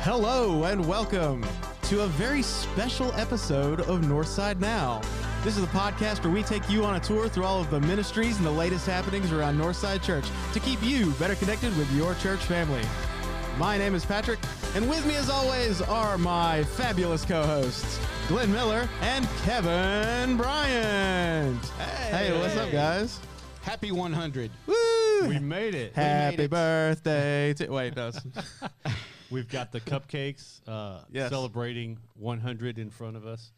Hello and welcome to a very special episode of Northside Now. This is a podcast where we take you on a tour through all of the ministries and the latest happenings around Northside Church to keep you better connected with your church family. My name is Patrick, and with me as always are my fabulous co-hosts, Glenn Miller and Kevin Bryant. Hey, what's up, guys? Happy 100. Woo! We made it. Happy birthday to... Wait, no. We've got the cupcakes celebrating 100 in front of us.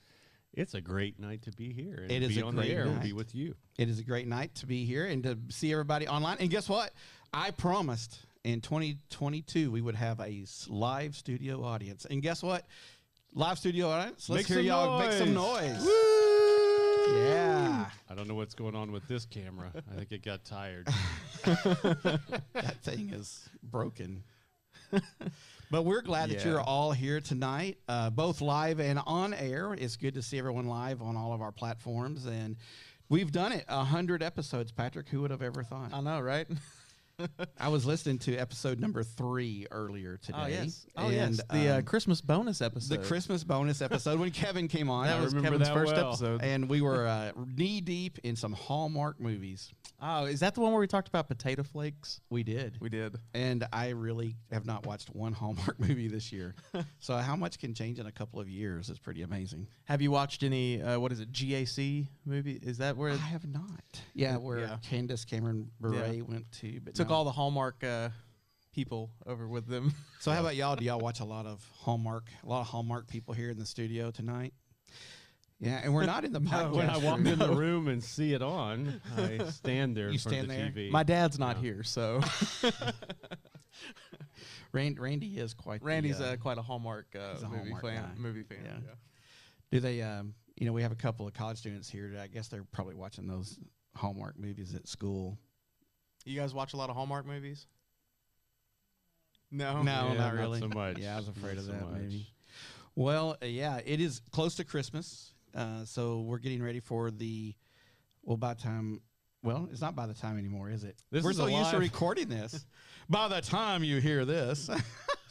It's a great night to be here. And it is be a on great the air night. and be with you. It is a great night to be here and to see everybody online. And guess what? I promised in 2022 we would have a live studio audience. And guess what? Live studio audience. Let's hear y'all make some noise. Woo! Yeah. I don't know what's going on with this camera. I think it got tired. That thing is broken. But we're glad that you're all here tonight, both live and on air. It's good to see everyone live on all of our platforms. And we've done it, 100 episodes, Patrick. Who would have ever thought? I know, right? I was listening to episode number 3 earlier today. Oh, yes. The Christmas bonus episode. The Christmas bonus episode when Kevin came on. That was Kevin's first episode. And we were knee-deep in some Hallmark movies. Oh, is that the one where we talked about potato flakes? We did. We did. And I really have not watched one Hallmark movie this year. So how much can change in a couple of years is pretty amazing. Have you watched any, GAC movie? Is that where... I have not. Yeah, where Candace Cameron Bure went to. But took all the Hallmark people over with them. So how about y'all? Do y'all watch a lot of Hallmark people here in the studio tonight? Yeah, and we're not in the podcast When I walk room. in the room and see it on, I stand there in front stand of the there? TV. My dad's not here, so... Randy is quite Randy's quite a Hallmark he's a movie Hallmark fan. guy. Movie fan. Yeah. Yeah. Do they, we have a couple of college students here. I guess they're probably watching those Hallmark movies at school. You guys watch a lot of Hallmark movies? No, No, Yeah, not really. so much. Yeah, I was afraid Not of so that much. maybe. Well, it is close to Christmas, so we're getting ready for by the time. Well, it's not by the time anymore, is it? We're is so a used to live- recording this. By the time you hear this,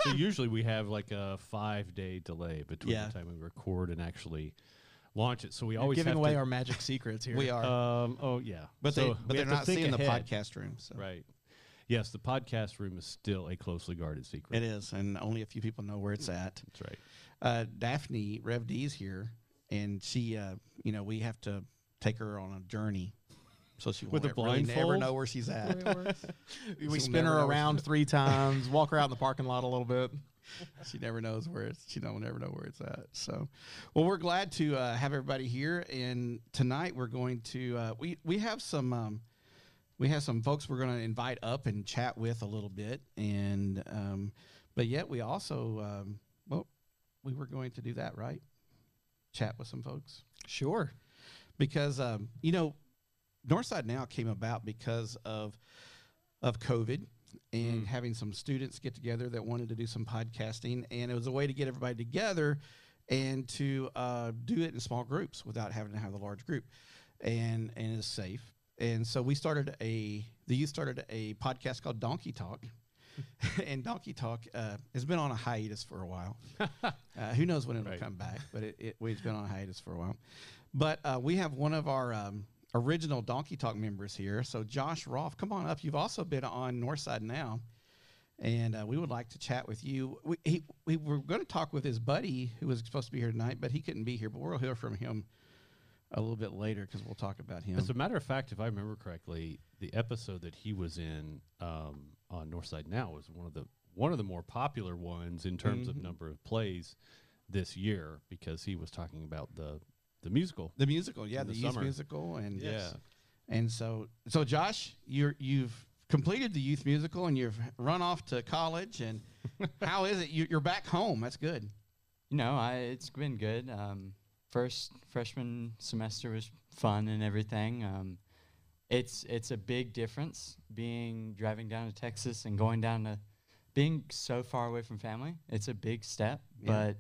So usually we have like a 5-day delay between Yeah. the time we record and actually launch it. So we You're always giving have away to, our magic secrets here. we are, oh yeah, but So we they're have to not think seeing the ahead. podcast room. So. Right. Yes, the podcast room is still a closely guarded secret. It is, and only a few people know where it's at. That's right. Daphne, Rev D's here, and she, we have to take her on a journey, so she With won't a really never blindfold? know where she's at. We She'll spin never her know where around 3 times, walk her out in the parking lot a little bit. She never knows where it's. She don't never know where it's at. So, well, we're glad to have everybody here, and tonight we're going to we have some folks we're going to invite up and chat with a little bit, and but yet we also we were going to do that, right? Chat with some folks. Sure. Because Northside Now came about because of COVID and having some students get together that wanted to do some podcasting, and it was a way to get everybody together and to do it in small groups without having to have a large group, and it's safe. And so the youth started a podcast called Donkey Talk. And Donkey Talk has been on a hiatus for a while. Who knows when it'll come back, but it's been on a hiatus for a while. But we have one of our original Donkey Talk members here. So Josh Rolfe, come on up. You've also been on Northside Now, and we would like to chat with you. We were going to talk with his buddy who was supposed to be here tonight, but he couldn't be here. But we'll hear from him a little bit later because we'll talk about him. As a matter of fact, if I remember correctly, the episode that he was in on Northside Now was one of the more popular ones in terms of number of plays this year, because he was talking about the musical. The musical, yeah, the youth summer. musical, and Yes. and so Josh, you've completed the youth musical and you've run off to college. And how is it? You're back home. That's good. It's been good. First freshman semester was fun and everything. It's a big difference driving down to Texas and going down to being so far away from family. It's a big step, but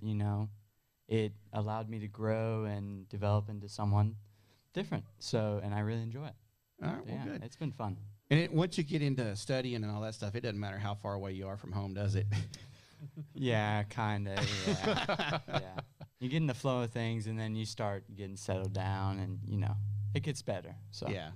it allowed me to grow and develop into someone different. So, and I really enjoy it. All right, well, good. It's been fun. And once you get into studying and all that stuff, it doesn't matter how far away you are from home, does it? Yeah, kind of. Yeah. Yeah. You get in the flow of things, and then you start getting settled down, and it gets better. So Yeah.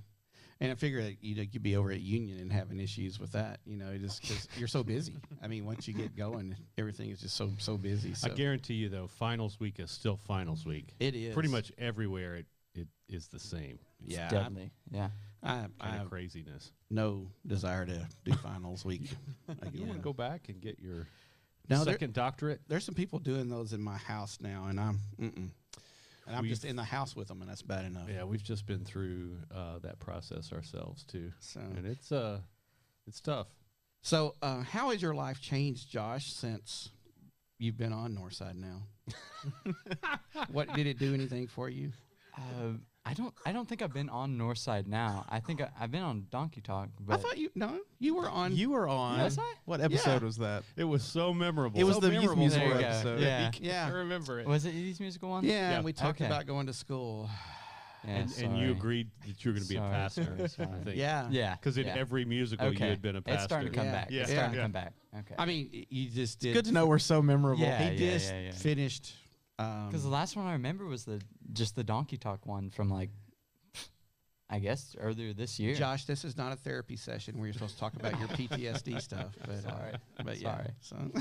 And I figure that you'd be over at Union and having issues with that, just because you're so busy. I mean, once you get going, everything is just so busy. So I guarantee you, though, finals week is still finals week. it is Pretty much everywhere it is the same. Yeah, definitely. Yeah. I Kind have of craziness. no desire to do finals week. You want to go back and get your No, second doctorate? there's some people doing those in my house now, and I'm just in the house with them, and that's bad enough. Yeah, we've just been through that process ourselves too, So, and it's tough. so how has your life changed, Josh, since you've been on Northside now? What did it do anything for you? I don't think I've been on Northside now. I think I've been on Donkey Talk, but I thought you were on. You were on. Was I? What episode Yeah. was that? It was so memorable. It was so the youth memorable. musical There you go. episode. Yeah. Yeah. I remember it. Was it these musical one? Yeah, Yeah. and we talked Okay. about going to school. Yeah, and you sorry. agreed that you were going to be a Sorry, pastor. sorry. I think. Yeah. Yeah. Because in yeah. every musical Okay. you had been a pastor. It's starting to come Yeah. back. Yeah. It's starting Yeah. to come back. Okay. I mean, you just did. Good to know we're so memorable. Yeah. He just finished. Because the last one I remember was just the Donkey Talk one from I guess earlier this year. Josh, this is not a therapy session where you're supposed to talk about your PTSD stuff. But, Sorry. but yeah. Sorry. So,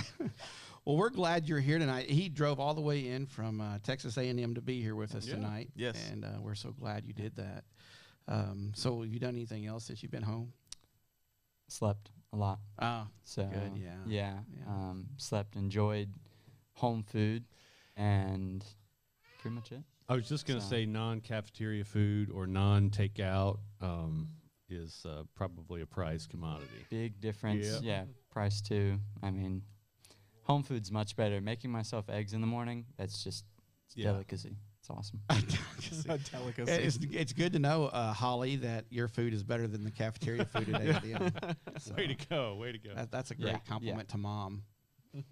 well, we're glad you're here tonight. He drove all the way in from Texas A&M to be here with us Yeah. tonight. Yes. And we're so glad you did that. So have you done anything else since you've been home? Slept a lot. Oh, So Good, yeah. yeah. Yeah. Slept, enjoyed home food, and pretty much it. I was just going to So- say non-cafeteria food or non-takeout is probably a prized commodity. Big difference. Yep. Yeah. Price too. I mean, home food's much better. Making myself eggs in the morning, that's just Yeah. delicacy. It's awesome. A delicacy. it's good to know, Holly, that your food is better than the cafeteria food at A&M. So Way to go! Way to go! that's a great Yeah, compliment to Mom.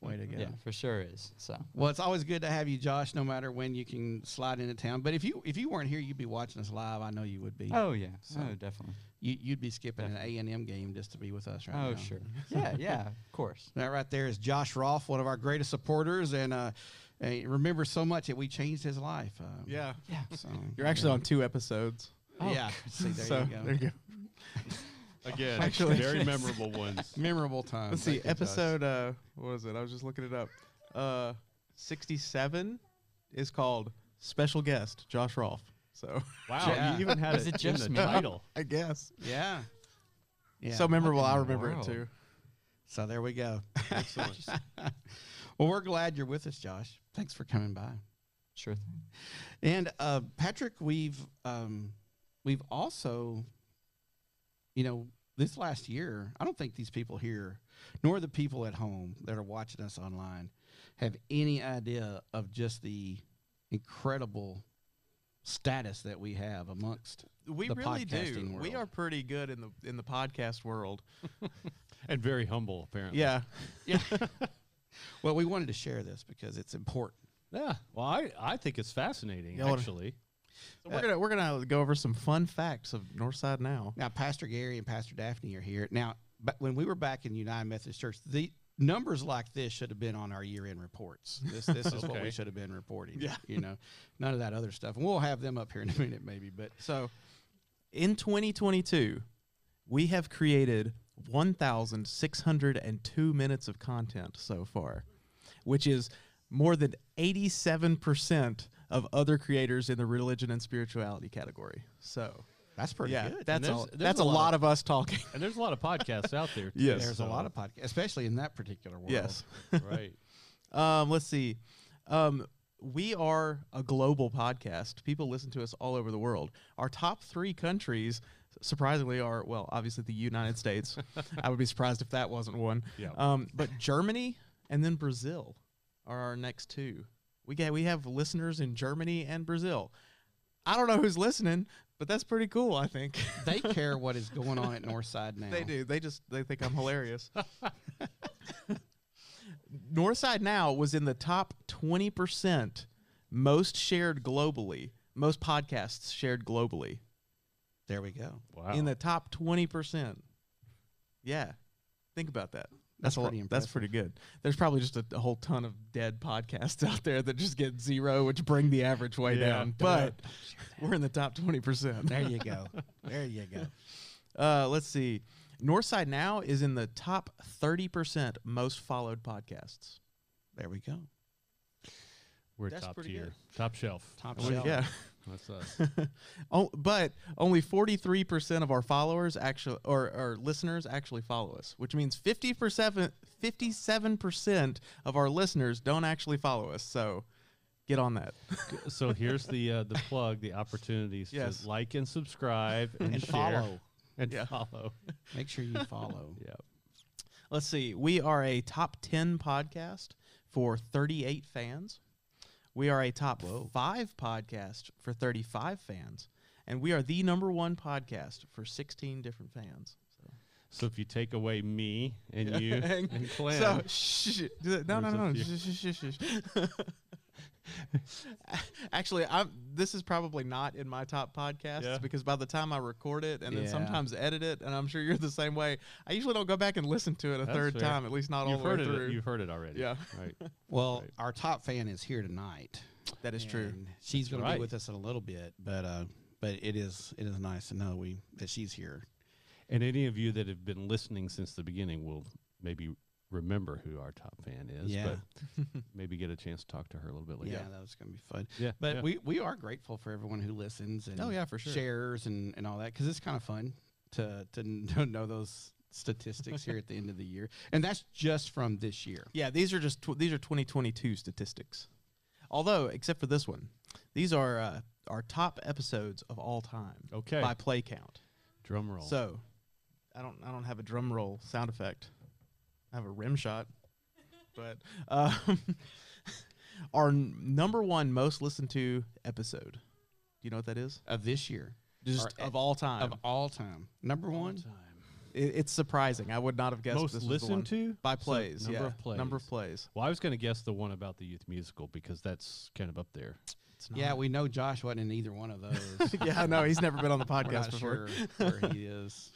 Way to go. Yeah, for sure is. So Well, it's always good to have you, Josh, no matter when you can slide into town. But if you weren't here, you'd be watching us live. I know you would be. oh yeah. So- Oh definitely. You'd be skipping an A&M game just to be with us right now. Oh sure. Yeah, of course. That right there is Josh Rolfe, one of our greatest supporters, and remember so much that we changed his life. Yeah. Yeah. So, You're actually on 2 episodes. Oh, yeah. See, there so you go. there you go. Again, Actually- very memorable ones. Memorable time. Let's see. Thank you, Josh. Episode, what was it? I was just looking it up. 67 is called Special Guest, Josh Rolfe. So Wow, Yeah. you even had Was it it in just the me? title. I guess. Yeah. Yeah. So memorable. What in I the remember it world? too. So there we go. Excellent. Well, we're glad you're with us, Josh. Thanks for coming by. Sure thing. And Patrick, we've also, this last year, I don't think these people here, nor the people at home that are watching us online, have any idea of just the incredible status that we have amongst We the really do. podcasting We world. are pretty good in the podcast world. And very humble, apparently. Yeah. Well, we wanted to share this because it's important. Yeah. Well, I think it's fascinating, Yeah, what- actually. So we're gonna go over some fun facts of Northside now. Now, Pastor Gary and Pastor Daphne are here. Now, when we were back in United Methodist Church, the numbers like this should have been on our year-end reports. This is what we Okay. should have been reporting. Yeah. None of that other stuff. And we'll have them up here in a minute, maybe. But So, in 2022, we have created 1,602 minutes of content so far, which is more than 87% of other creators in the religion and spirituality category. So, that's pretty yeah, good. that's there's- a, there's that's a a lot lot of- of us talking. And there's a lot of podcasts out there, too. Yes. There's a lot of podcasts, especially in that particular world. Yes. Right. Let's see. We are a global podcast. People listen to us all over the world. Our top 3 countries, surprisingly, are, well, obviously the United States. I would be surprised if that wasn't one. Yeah. But Germany and then Brazil are our next 2. We have listeners in Germany and Brazil. I don't know who's listening, but that's pretty cool, I think. They care what is going on at Northside now. They do. They think I'm hilarious. Northside Now was in the top 20% most shared globally, most podcasts shared globally. There we go. Wow. In the top 20%. Yeah. Think about that. That's pretty impressive. That's pretty good. There's probably just a whole ton of dead podcasts out there that just get 0, which bring the average way down. But we're in the top 20%. There you go. There you go. Let's see. Northside Now is in the top 30% most followed podcasts. There we go. We're That's top pretty tier, good. top shelf. Top Well, shelf. yeah. That's us. But only 43% of our followers actually, or listeners actually follow us, which means 57% of our listeners don't actually follow us. So get on that. So here's the plug, the opportunities Yes. to like and subscribe and share follow. and Yeah. follow. Make sure you follow. Yeah. Let's see. We are a top 10 podcast for 38 fans. We are a top 5 podcast for 35 fans. And we are the number 1 podcast for 16 different fans. So if you take away me and you And and Clint, So, shh. No. There's a Shh. Actually, this is probably not in my top podcasts Yeah. because by the time I record it and then Yeah. sometimes edit it, and I'm sure you're the same way, I usually don't go back and listen to it a That's third fair. time, at least not all you've the way heard through. it. You've heard it already. Yeah. Right. Well, Right. our top fan is here tonight. That is true. And she's That's going to right. be with us in a little bit, but it is nice to know that she's here. And any of you that have been listening since the beginning will maybe remember who our top fan is. Yeah. But maybe get a chance to talk to her a little bit later. Yeah, that was going to be fun. Yeah. But yeah. we are grateful for everyone who listens and Oh, yeah, for sure. shares and all that, because it's kind of fun to know those statistics here at the end of the year. And that's just from this year. Yeah, these are just these are 2022 statistics. Although, except for this one, these are our top episodes of all time. Okay. By play count. Drum roll. So, I don't have a drum roll sound effect. I have a rim shot, but our number 1 most listened to episode. Do you know what that is? Of this year. Just Or of all time. Of all time. Number one? It's surprising. I would not have guessed Most this was the one. listened to By So plays. number yeah. of plays. Number of plays. Well, I was going to guess the one about the youth musical because that's kind of up there. It's not. Yeah, we know Josh wasn't in either one of those. Yeah, no, he's never been on the We're podcast not before. sure where he is.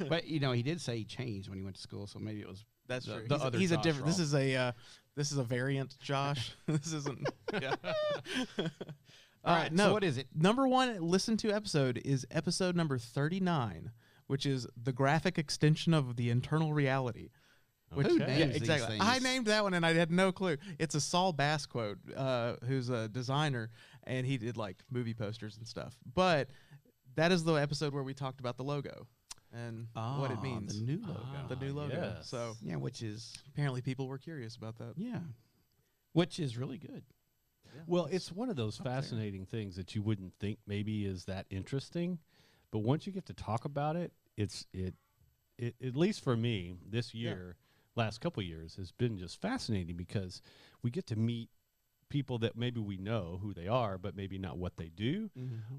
But, he did say he changed when he went to school, so maybe it was That's the, true. the He's, other he's Josh a different. Ross. This is a variant, Josh. This isn't. Yeah. All right, no. so what is it? Number 1 listened to episode is episode number 39, which is the graphic extension of the internal reality. Which, Who yeah, names these exactly. things? I named that one and I had no clue. It's a Saul Bass quote, who's a designer, and he did like movie posters and stuff. But that is the episode where we talked about the logo and what it means. The new logo. The new logo. yes. So Yeah, which is, apparently people were curious about that. which is really good. Well, it's one of those up there. fascinating things that you wouldn't think maybe is that interesting, but once you get to talk about it, it at least for me this year, last couple years has been just fascinating because we get to meet people that maybe we know who they are, but maybe not what they do,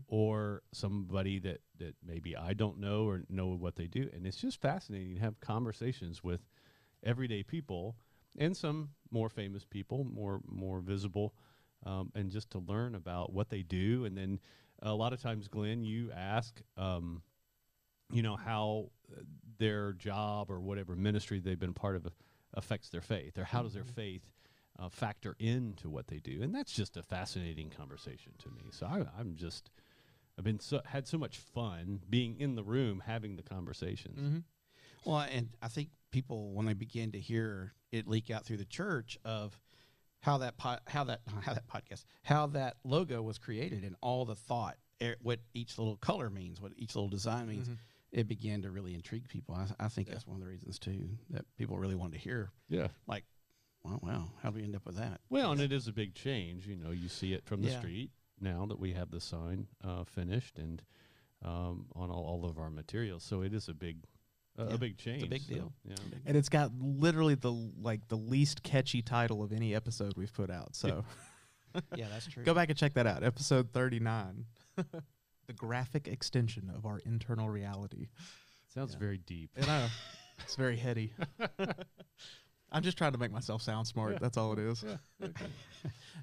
or somebody that maybe I don't know or know what they do, and it's just fascinating to have conversations with everyday people and some more famous people, more visible. And just to learn about what they do. And then a lot of times, Glenn, you ask, how their job or whatever ministry they've been part of affects their faith, or how does their faith factor into what they do. And that's just a fascinating conversation to me. So I've had so much fun being in the room having the conversations. Well, and I think people, when they begin to hear it leak out through the church of how that logo was created and all the thought, what each little color means, what each little design means, it began to really intrigue people. I think that's one of the reasons too that people really wanted to hear. Yeah. Like, wow, how do we end up with that? Well, and it is a big change. You see it from the Yeah. street now that we have the sign finished and on all of our materials. So it is a big change. big so, deal. Yeah. And it's got literally the least catchy title of any episode we've put out. So Yeah, that's true. go back and check that out. Episode 39. The graphic extension of our internal reality. Sounds very deep. And it's very heady. I'm just trying to make myself sound smart. Yeah. That's all it is. Yeah. Okay.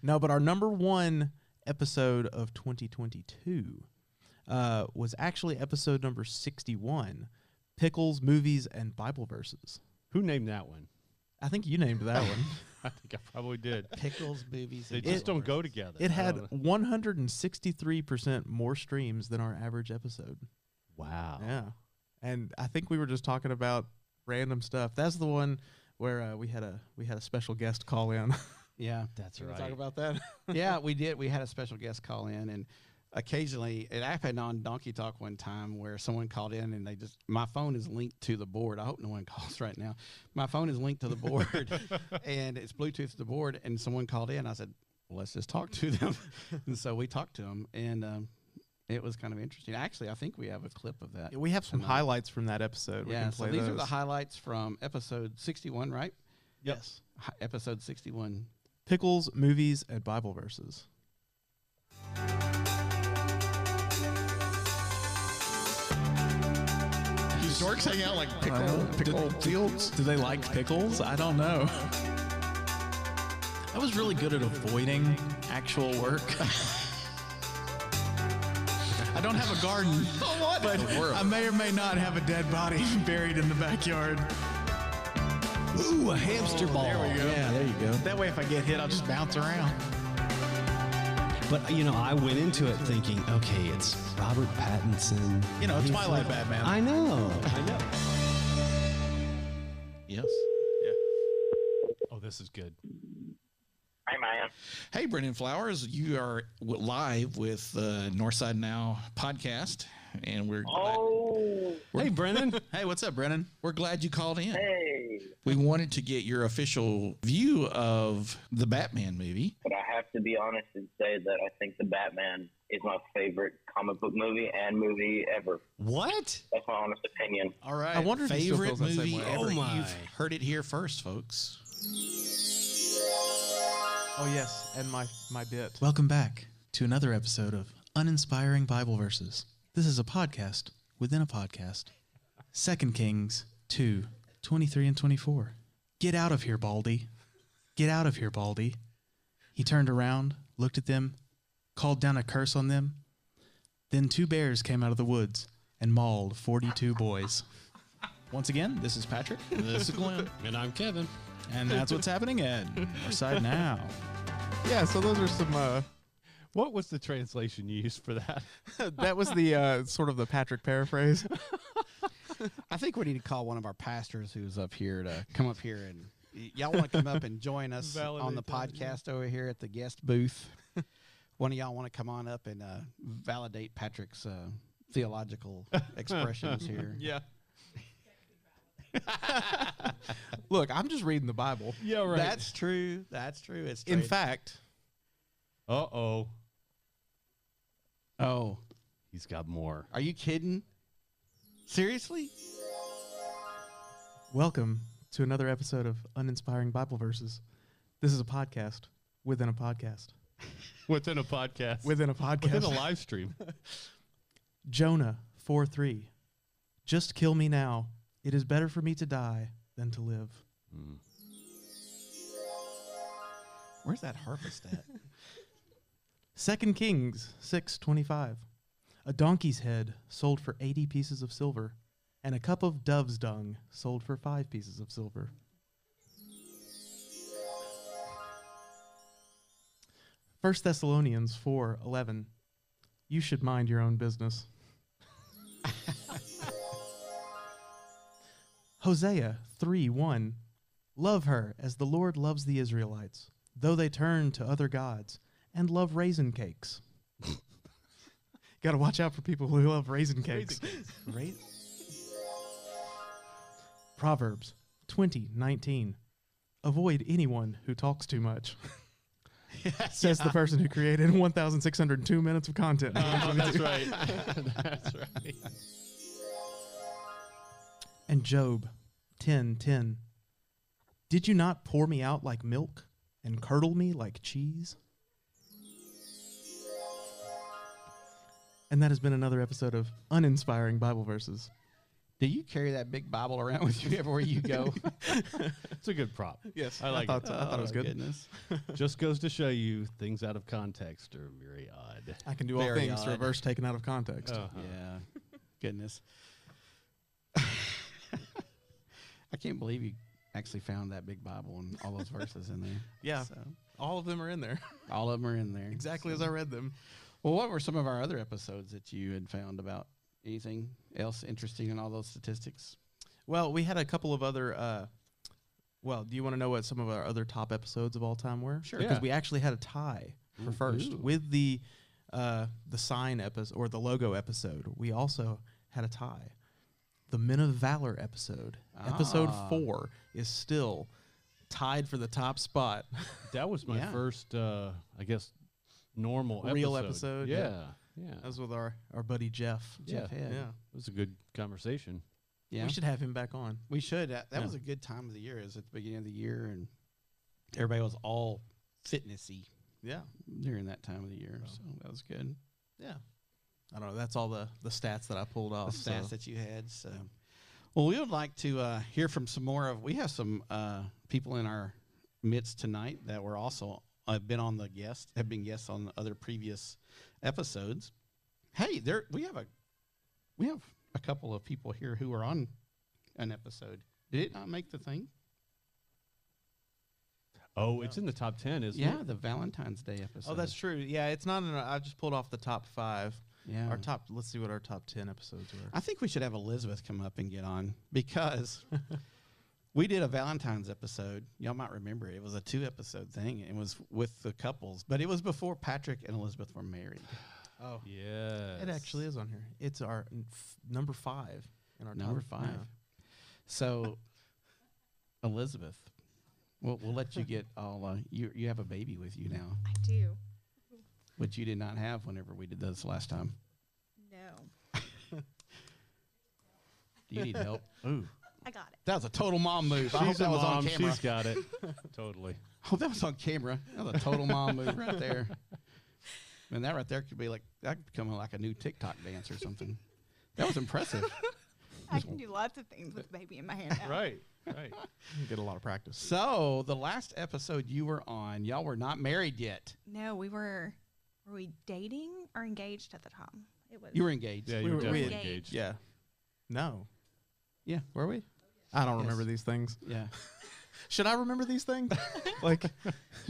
No, but our number 1 episode of 2022 was actually episode number 61, Pickles, Movies, and Bible Verses. Who named that one? I think you named that one. I think I probably did. Pickles, movies. They and just don't Bible go verses. together. It I had don't know. 163% more streams than our average episode. Wow. Yeah. And I think we were just talking about random stuff. That's the one where we had a special guest call in. Yeah. That's Can we right. talk about that? Yeah, we did. We had a special guest call in, and occasionally, it happened on Donkey Talk one time where someone called in and my phone is linked to the board. I hope no one calls right now. My phone is linked to the board and it's Bluetooth to the board, and someone called in. I said, well, let's just talk to them. And so we talked to them, and it was kind of interesting. Actually, I think we have a clip of that. We have some tonight. highlights from that episode. We Yeah, can so play these are those. the highlights from episode 61, right? Yes. Episode 61. Pickles, movies, and Bible verses. Do dorks hang out like pickle fields? Do they like pickles? I don't know. I was really good at avoiding actual work. I don't have a garden, but I may or may not have a dead body buried in the backyard. Ooh, a hamster ball. There we go. Yeah, there you go. That way, if I get hit, I'll just bounce around. But, you know, I went into it thinking, okay, it's Robert Pattinson. You know, He's Twilight like- Batman. I know. Yes. Oh, this is good. Hi, man. Hey, Brendan Flowers, you are live with Northside Now podcast, and we're Oh, Hey, Brennan. Hey, what's up, Brennan? we're glad you called in. hey. We wanted to get your official view of the Batman movie. But I have to be honest and say that I think The Batman is my favorite comic book movie and movie ever. What? That's my honest opinion. All right. I wonder if he still Favorite feels that same movie way. ever. Oh, my. You've heard it here first, folks. Oh, yes. And my bit. Welcome back to another episode of Uninspiring Bible Verses. This is a podcast within a podcast. 2 Kings 2, 23 and 24. Get out of here, Baldy. Get out of here, Baldy. He turned around, looked at them, called down a curse on them. Then 2 bears came out of the woods and mauled 42 boys. Once again, this is Patrick. This is Glenn. And I'm Kevin. And that's what's happening at Northside Now. Yeah, so those are some... What was the translation you used for that? that was the sort of the Patrick paraphrase. I think we need to call one of our pastors who's up here to come up here and y'all want to come up and join us on the Validate that, podcast over here at the guest booth. One of y'all want to come on up and validate Patrick's theological expressions here. Yeah. Look, I'm just reading the Bible. Yeah, right. That's true. That's true. It's In straight- fact, Uh-oh. oh, He's got more. are you kidding? Seriously? welcome to another episode of Uninspiring Bible Verses. This is a podcast within a podcast. Within a podcast. Within a podcast. Within a live stream. Jonah 4:3. Just kill me now. It is better for me to die than to live. Mm. Where's that harpist at? 2 Kings 6:25. A donkey's head sold for 80 pieces of silver, and a cup of dove's dung sold for 5 pieces of silver. 1 Thessalonians 4:11. You should mind your own business. Hosea 3:1. Love her as the Lord loves the Israelites, though they turn to other gods and love raisin cakes. Got to watch out for people who love raisin cakes. Right? Proverbs 20:19. Avoid anyone who talks too much. Says the person who created 1,602 minutes of content. in 2022. That's right. That's right. And Job 10:10. Did you not pour me out like milk and curdle me like cheese? And that has been another episode of Uninspiring Bible Verses. Do you carry that big Bible around with you everywhere you go? It's a good prop. Yes, I like thought, it. I thought it was Oh, good. Goodness. Just goes to show you things out of context are very odd. I can do all Very things odd. reverse taken out of context. Uh-huh. Yeah. Goodness. I can't believe you actually found that big Bible and all those verses in there. Yeah. So, All of them are in there. all of them are in there. Exactly as I read them. Well, what were some of our other episodes that you had found about anything else interesting in all those statistics? Well, we had a couple of other. Do you want to know what some of our other top episodes of all time were? Sure. Because Yeah. we actually had a tie for first with the sign episode or the logo episode. We also had a tie. The Men of Valor episode, episode 4, is still tied for the top spot. That was my Yeah. first, I guess, normal Real episode, yeah. Yeah. That was with our buddy Jeff. Jeff Head. Yeah. It was a good conversation. Yeah. We should have him back on. We should. That Yeah. was a good time of the year. It was at the beginning of the year, and everybody was all fitnessy Yeah. during that time of the year. So that was good. Yeah. I don't know. That's all the stats that I pulled The off. stats so. that you had. So, well, we would like to hear from some more of. We have some people in our midst tonight that were also have been guests on other previous episodes. Hey, we have a couple of people here who are on an episode. Did it not make the thing? Oh, it's in the top 10, isn't Yeah, it? the Valentine's Day episode. Oh, that's true. Yeah, it's not. I just pulled off the top 5. Yeah. Let's see what our top 10 episodes were. I think we should have Elizabeth come up and get on because we did a Valentine's episode. Y'all might remember it. It was a 2-episode thing. It was with the couples, but it was before Patrick and Elizabeth were married. Oh, Yeah. it actually is on here. It's our number 5 in our Number top 5. yeah. So, Elizabeth, we'll let you get all. You have a baby with you now, I do. which you did not have whenever we did this last time. No. Do you need help? Ooh, I got it. that was a total mom move. I hope She's a that was mom. on camera. She's got it. Totally. Oh, that was on camera. That was a total mom move right there. Man, that right there could be that could become like a new TikTok dance or something. That was impressive. I can do lots of things with baby in my hand now. Right. You get a lot of practice. So the last episode you were on, y'all were not married yet. No, were we dating or engaged at the time? It was. You were engaged. Yeah, We you were were definitely engaged. engaged. Yeah. No. Yeah. Were we? I don't Yes. remember these things. Yeah. Should I remember these things? Like,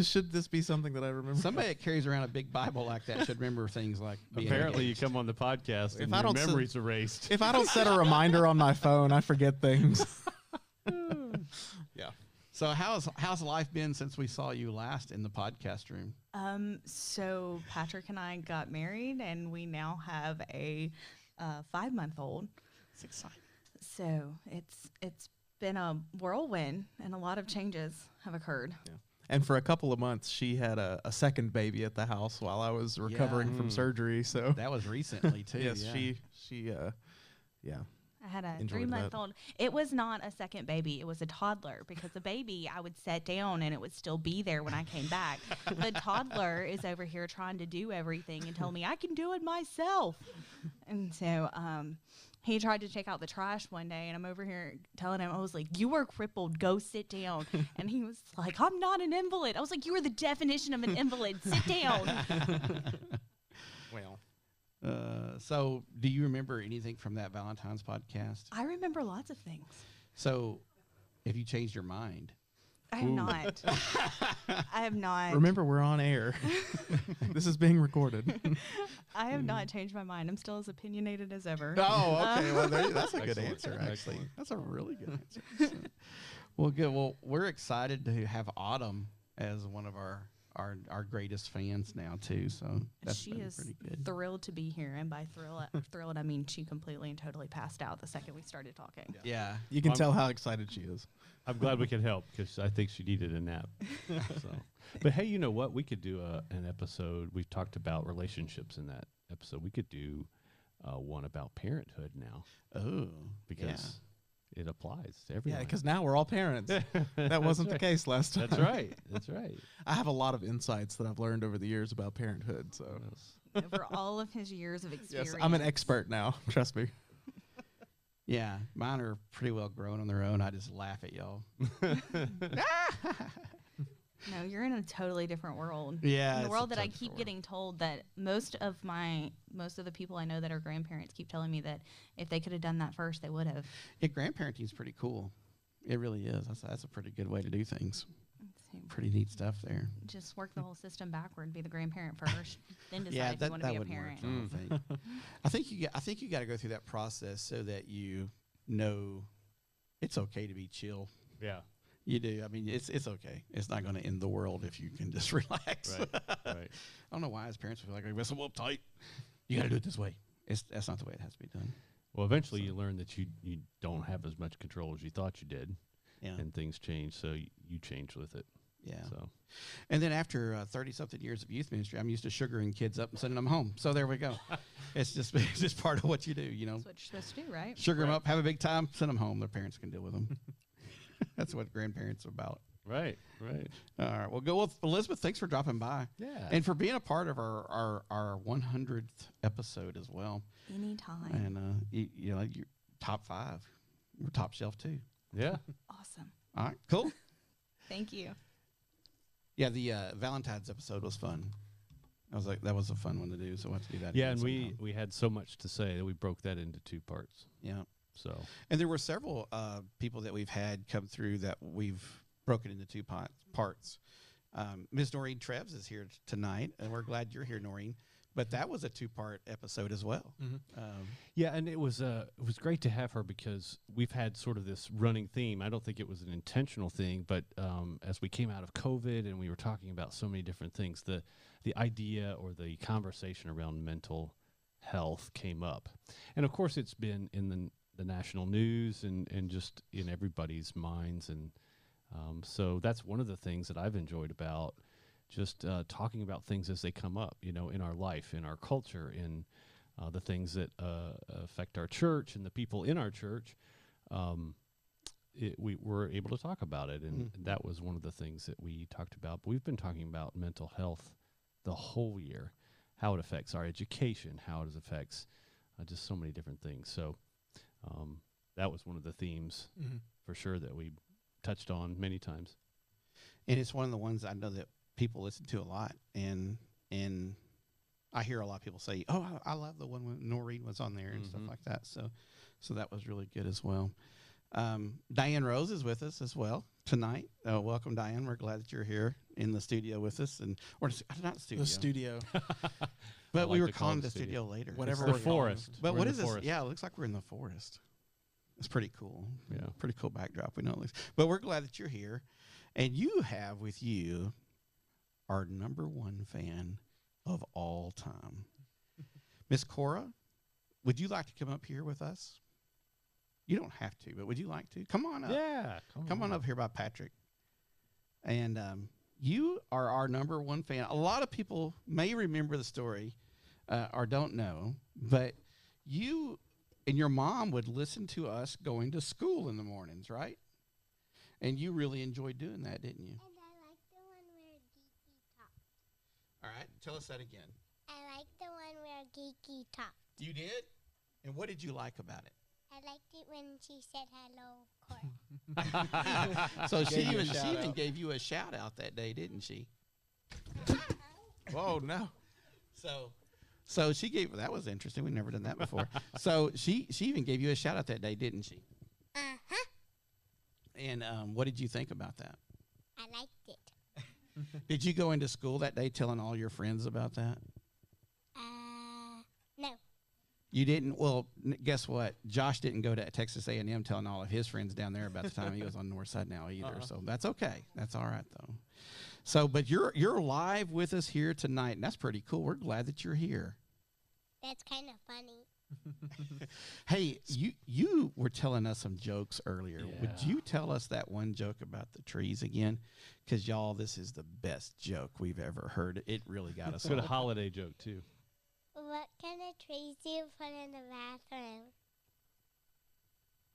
should this be something that I remember? Somebody that carries around a big Bible like that should remember things like being Apparently, you engaged. come on the podcast If and I your don't s- memory's erased. If I don't set a reminder on my phone, I forget things. Yeah. So how's life been since we saw you last in the podcast room? So Patrick and I got married, and we now have a 5-month-old. It's exciting. So it's been a whirlwind, and a lot of changes have occurred. And for a couple of months, she had a second baby at the house while I was recovering from surgery. So That was recently too. yes, yeah. she yeah. I had a Enjoyed 3-month-old. It was not a second baby. It was a toddler, because the baby, I would set down and it would still be there when I came back. The toddler is over here trying to do everything and tell me I can do it myself. And so he tried to take out the trash one day, and I'm over here telling him, I was like, "You are crippled. Go sit down." And he was like, "I'm not an invalid." I was like, "You are the definition of an invalid. Sit down." Well. So do you remember anything from that Valentine's podcast? I remember lots of things. So have you changed your mind? I have not. I have not. Remember, we're on air. This is being recorded. I have not changed my mind. I'm still as opinionated as ever. Oh, okay. Well, that's a good Excellent. answer, actually. Excellent. That's a really good answer. So, well, good. Well, we're excited to have Autumn as one of our greatest fans now, too. So that's She been is pretty good. thrilled to be here, and by thrilled, I mean she completely and totally passed out the second we started talking. Yeah. You can I'm- tell how excited she is. I'm glad we could help because I think she needed a nap. So. But hey, you know what? We could do an episode. We've talked about relationships in that episode. We could do one about parenthood now Oh, because it applies to everyone. Yeah, because now we're all parents. That wasn't the case last time. That's right. That's right. I have a lot of insights that I've learned over the years about parenthood. So Over all of his years of experience. yes, I'm an expert now. Trust me. Yeah, mine are pretty well grown on their own. I just laugh at y'all. No, you're in a totally different world. Yeah, In the it's world a that I tough keep world. getting told that most of the people I know that are grandparents keep telling me that if they could have done that first, they would have. Yeah, grandparenting's pretty cool. It really is. That's a pretty good way to do things. So Pretty neat stuff there. just work the whole system backward. Be the grandparent first, then decide Yeah, if you want to be a wouldn't parent. work, I don't think. I think you got to go through that process so that you know it's okay to be chill. Yeah. You do. I mean, it's okay. It's not going to end the world if you can just relax. Right. Right. I don't know why as parents feel like we're so uptight. You got to do it this way. That's not the way it has to be done. Well, eventually you learn that you don't have as much control as you thought you did, Yeah. and things change, so you change with it. Yeah. So And then after 30-something years of youth ministry, I'm used to sugaring kids up and sending them home. So there we go. It's just part of what you do, you know. That's what you're supposed to do, right? Sugar them up, have a big time, send them home. Their parents can deal with them. That's what grandparents are about. right. All right, we'll go with Elizabeth. Thanks for dropping by. Yeah. And for being a part of our 100th episode as well. Anytime. And, you know, you're top 5. We're top shelf, too. Yeah. Awesome. All right, cool. Thank you. Yeah, the Valentine's episode was fun. I was like, that was a fun one to do, so we'll have to do that Yeah, again and sometime. we had so much to say that we broke that into 2 parts. Yeah. So And there were several people that we've had come through that we've broken into 2 parts. Ms. Noreen Treves is here tonight, and we're glad you're here, Noreen. But that was a 2-part episode as well. yeah, and it was great to have her because we've had sort of this running theme. I don't think it was an intentional thing, but as we came out of COVID and we were talking about so many different things, the idea or the conversation around mental health came up, and of course it's been in the national news and just in everybody's minds, and so that's one of the things that I've enjoyed about just talking about things as they come up, you know, in our life, in our culture, in the things that affect our church and the people in our church. We were able to talk about it, and that was one of the things that we talked about. But we've been talking about mental health the whole year, how it affects our education, how it affects just so many different things. So that was one of the themes for sure that we touched on many times. And it's one of the ones I know that people listen to a lot. And I hear a lot of people say, oh, I love the one when Noreen was on there and stuff like that. So that was really good as well. Diane Rose is with us as well tonight. Welcome, Diane. We're glad that you're here in the studio with us. Or not the studio. The studio. But we like were to call calling it the the studio later. Whatever The we're calling forest. But We're what in is the this? forest. Yeah, it looks like we're in the forest. It's pretty cool. Yeah. Pretty cool backdrop. We know it looks. But we're glad that you're here. And you have with you our number 1 fan of all time. Miss Cora, would you like to come up here with us? You don't have to, but would you like to? Come on up. Yeah. Come on up here by Patrick. And you are our number 1 fan. A lot of people may remember the story or don't know, but you and your mom would listen to us going to school in the mornings, right? And you really enjoyed doing that, didn't you? And I like the one where Geeky talked. All right, tell us that again. I like the one where Geeky talked. You did? And what did you like about it? I liked it when she said hello, Cora. So she Gave you a even shout out. gave you a shout out that day, didn't she? Whoa, no. So she gave that was interesting. We've never done that before. So she even gave you a shout out that day, didn't she? Uh-huh. And what did you think about that? I liked it. Did you go into school that day telling all your friends about that? No. You didn't. Well, guess what? Josh didn't go to Texas A&M telling all of his friends down there about the time he was on Northside now either. So that's okay. That's all right though. So, but you're live with us here tonight, and that's pretty cool. We're glad that you're here. That's kind of funny. Hey, you were telling us some jokes earlier. Would Yeah. you tell us that one joke about the trees again? Because y'all, this is the best joke we've ever heard. It really got us. It's a good all. holiday joke too. What kind of trees do you put in the bathroom?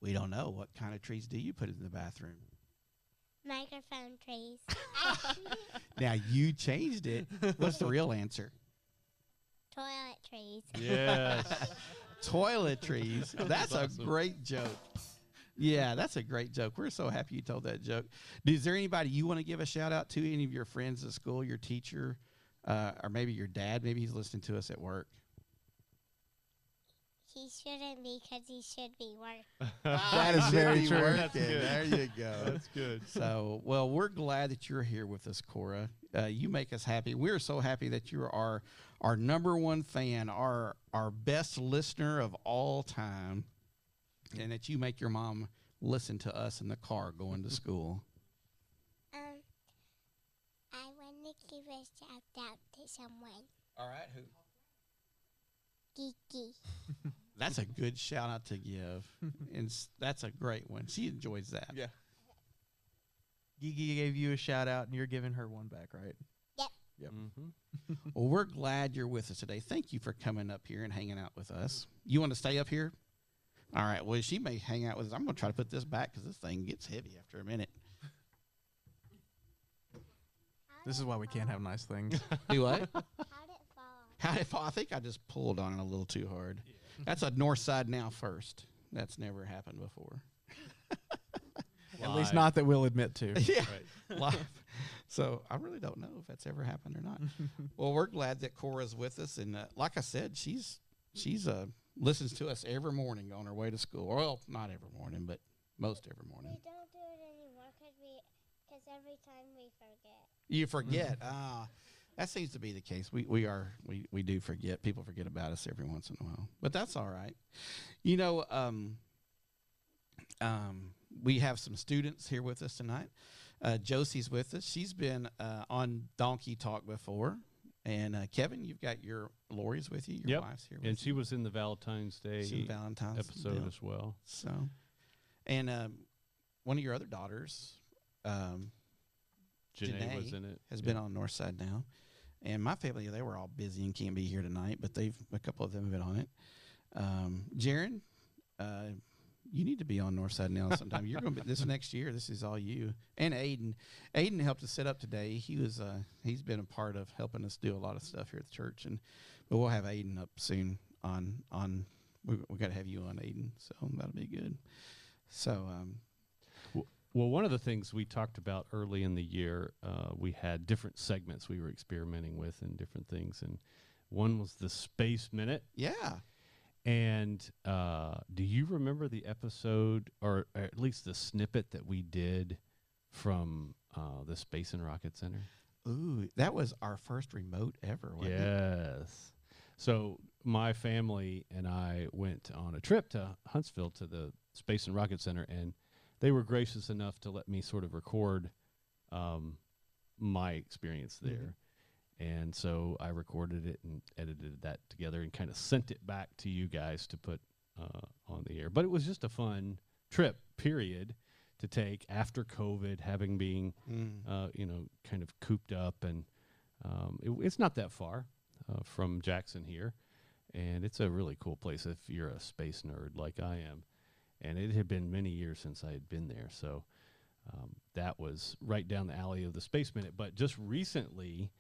We don't know. What kind of trees do you put in the bathroom? Microphone trees. Now you changed it. What's the real answer? Toilet trees. Yes. Toiletries. That's a awesome. great joke. Yeah, that's a great joke. We're so happy you told that joke. Is there anybody you want to give a shout out to? Any of your friends at school, your teacher, or maybe your dad? Maybe he's listening to us at work. he shouldn't be because he should be working. That is very true. That's good. There you go. That's good. So, well, we're glad that you're here with us, Cora. You make us happy. We're so happy that you're our number one fan, our best listener of all time, and that you make your mom listen to us in the car going to school. I want to give a shout out to someone. All right, who? Kiki. That's a good shout out to give, and that's a great one. She enjoys that. Yeah. Gigi gave you a shout out, and you're giving her one back, right? Yep. Mm-hmm. Well, we're glad you're with us today. Thank you for coming up here and hanging out with us. You want to stay up here? All right. Well, she may hang out with us. I'm going to try to put this back because this thing gets heavy after a minute. This is why we can't have nice things. Do what? How'd it fall? How did it fall? I think I just pulled on it a little too hard. That's a Northside now first. That's never happened before. At least not that we'll admit to. Yeah. Live. So I really don't know if that's ever happened or not. Well, we're glad that Cora's with us, and like I said, she's listens to us every morning on her way to school. Well, not every morning, but most every morning. We don't do it anymore because every time we forget. You forget. That seems to be the case. We do forget. People forget about us every once in a while, but that's all right. You know, we have some students here with us tonight. Josie's with us. She's been on Donkey Talk before. And Kevin, you've got your Lori's with you. Your wife's here with you. And she was in the Valentine's Day episode deal as well. So, and one of your other daughters, Janae was in it. Has been on Northside now. And my family, they were all busy and can't be here tonight, but a couple of them have been on it. Jaron, you need to be on Northside now sometime. You're going to be this next year. This is all you. And Aiden. Aiden helped us set up today. He's been a part of helping us do a lot of stuff here at the church. But we'll have Aiden up soon on we got to have you on, Aiden. So that'll be good. So well, one of the things we talked about early in the year, we had different segments we were experimenting with and different things, and one was the Space Minute. Yeah. And do you remember the episode, or at least the snippet that we did from the Space and Rocket Center? Ooh, that was our first remote ever, wasn't it? Yes. So my family and I went on a trip to Huntsville to the Space and Rocket Center, and they were gracious enough to let me sort of record my experience there. Mm-hmm. And so I recorded it and edited that together and kind of sent it back to you guys to put on the air. But it was just a fun trip, period, to take after COVID, having been, kind of cooped up. And it's not that far from Jackson here. And it's a really cool place if you're a space nerd like I am. And it had been many years since I had been there. So that was right down the alley of the Space Minute. But just recently...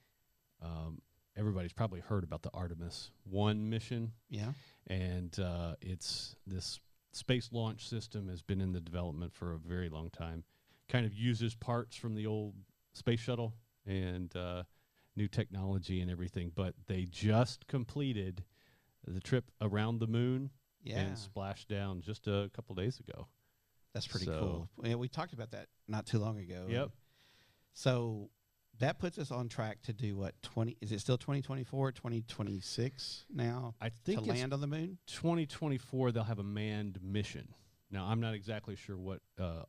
everybody's probably heard about the Artemis 1 mission. Yeah. And it's this space launch system has been in the development for a very long time. Kind of uses parts from the old space shuttle and new technology and everything. But they just completed the trip around the moon and splashed down just a couple days ago. That's pretty cool. Yeah, we talked about that not too long ago. Yep. So... that puts us on track to do what, 20? Is it still 2024, 2026 now? I think to land on the moon? 2024, they'll have a manned mission. Now, I'm not exactly sure what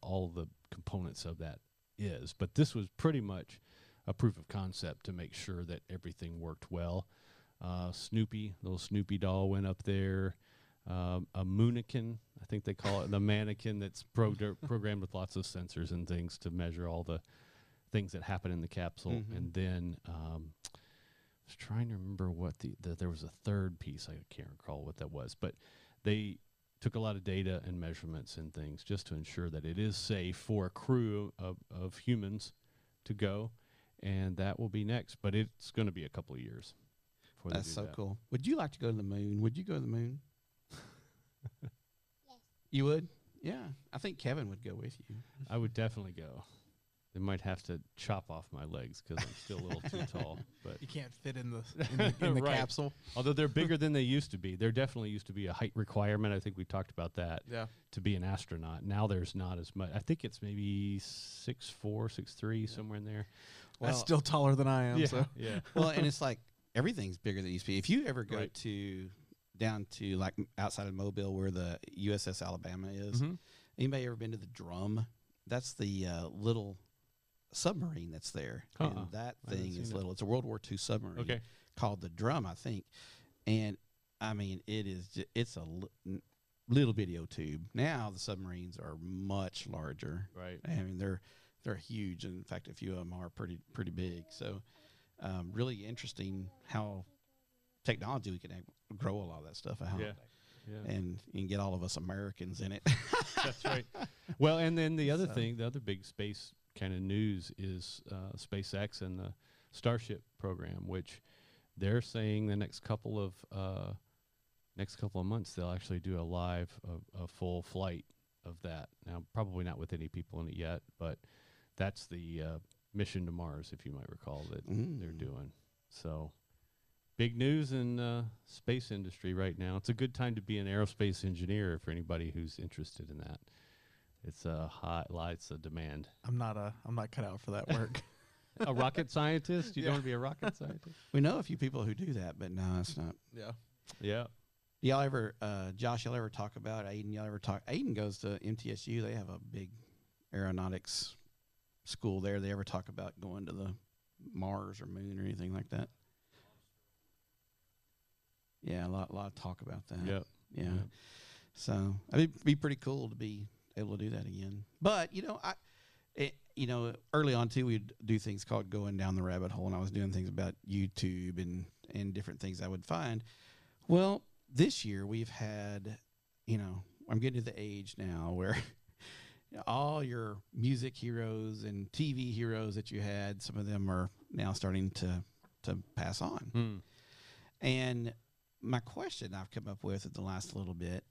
all the components of that is, but this was pretty much a proof of concept to make sure that everything worked well. Snoopy, little Snoopy doll went up there. A moonikin, I think they call it, the mannequin that's programmed with lots of sensors and things to measure all the things that happen in the capsule. Mm-hmm. And then I was trying to remember what there was a third piece. I can't recall what that was, but they took a lot of data and measurements and things just to ensure that it is safe for a crew of humans to go, and that will be next. But it's going to be a couple of years before they do that. That's so cool. Would you like to go to the moon? Would you go to the moon? Yes. You would? Yeah. I think Kevin would go with you. I would definitely go. They might have to chop off my legs because I'm still a little too tall. But You can't fit in the Right. capsule. although they're bigger than they used to be, there definitely used to be a height requirement. I think we talked about that. Yeah. To be an astronaut. Now there's not as much. I think it's maybe 6'4", 6'3", somewhere in there. That's still taller than I am. Yeah, So yeah. Well, and it's like everything's bigger than it used to be. If you ever go Right. to down to like outside of Mobile where the USS Alabama is, Mhm. anybody ever been to the Drum? That's the little submarine that's there. Uh-uh. And that I haven't thing is seen it. little. It's a World War II submarine Okay. called the Drum, I think. And I mean, it's a little video tube. Now the submarines are much larger. Right. I mean, they're huge. And in fact, a few of them are pretty big. So, really interesting how technology we can grow a lot of that stuff out. Yeah. Yeah. And you can get all of us Americans in it. That's right. Well, and then the other thing, the other big space kind of news is SpaceX and the Starship program, which they're saying the next couple of months they'll actually do a full flight of that. Now, probably not with any people in it yet, but that's the mission to Mars, if you might recall, that they're doing. So, big news in space industry right now. It's a good time to be an aerospace engineer for anybody who's interested in that. It's a it's a demand. I'm not cut out for that work. A rocket scientist? You don't want to be a rocket scientist? We know a few people who do that, but no, it's not. Yeah. Yeah. Y'all ever, Josh, y'all ever talk about Aiden? Y'all ever talk? Aiden goes to MTSU. They have a big aeronautics school there. They ever talk about going to the Mars or moon or anything like that? Yeah, a lot of talk about that. Yep. Yeah. Yep. So it'd be pretty cool to be able to do that again. But early on too, we'd do things called going down the rabbit hole, and I was doing things about YouTube and different things I would find. Well, this year we've had, I'm getting to the age now where all your music heroes and TV heroes that you had, some of them are now starting to pass on. And my question I've come up with at the last little bit,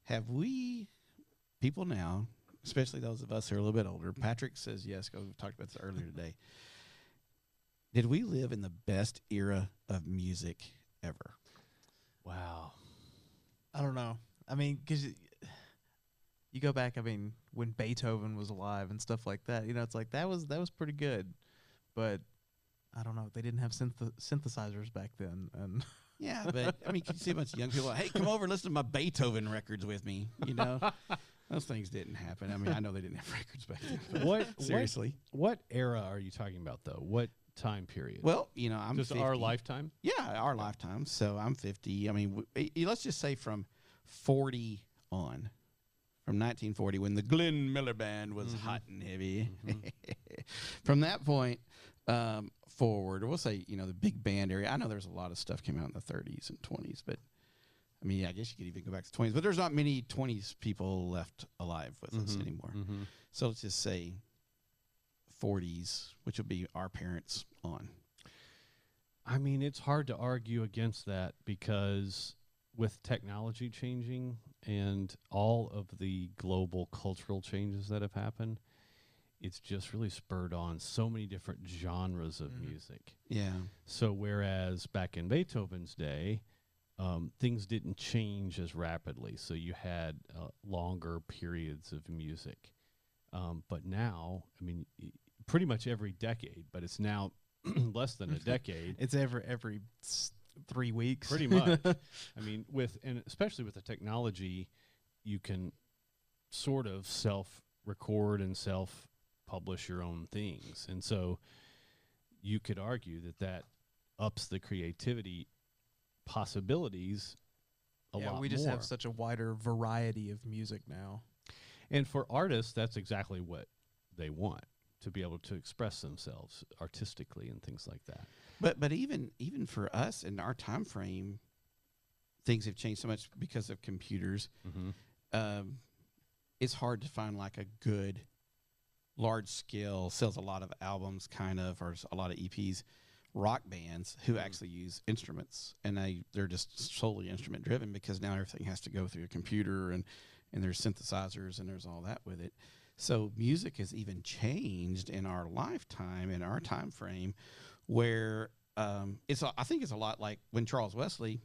have we, people now, especially those of us who are a little bit older, Patrick says yes, we talked about this earlier today, did we live in the best era of music ever? Wow. I don't know. I mean, because you go back, I mean, when Beethoven was alive and stuff like that, it's like that was pretty good. But I don't know. They didn't have synthesizers back then. And Yeah, but I mean, can you see a bunch of young people, hey, come over and listen to my Beethoven records with me, Those things didn't happen. I mean, I know they didn't have records back then. But seriously. What era are you talking about, though? What time period? Well, I'm just 50. our lifetime? Yeah, our lifetime. So I'm 50. I mean, let's just say from 40 on, from 1940, when the Glenn Miller Band was hot and heavy. From that point forward, or we'll say, the big band area. I know there's a lot of stuff came out in the 30s and 20s, but I mean, I guess you could even go back to 20s, but there's not many 20s people left alive with us anymore. So let's just say 40s, which will be our parents on. I mean, it's hard to argue against that because with technology changing and all of the global cultural changes that have happened, it's just really spurred on so many different genres of music. Yeah. So whereas back in Beethoven's day, things didn't change as rapidly, so you had longer periods of music. But now, I mean, pretty much every decade, but it's now less than a decade. it's every 3 weeks. Pretty much. I mean, and especially with the technology, you can sort of self-record and self-publish your own things. And so you could argue that ups the creativity possibilities a lot more. We just have such a wider variety of music now. And for artists, that's exactly what they want, to be able to express themselves artistically and things like that. But even for us in our time frame, things have changed so much because of computers. It's hard to find like a good large scale, sells a lot of albums kind of, or a lot of EPs, rock bands who actually use instruments, and they're just solely instrument driven because now everything has to go through a computer and there's synthesizers and there's all that with it. So music has even changed in our lifetime, in our time frame, where I think it's a lot like when Charles Wesley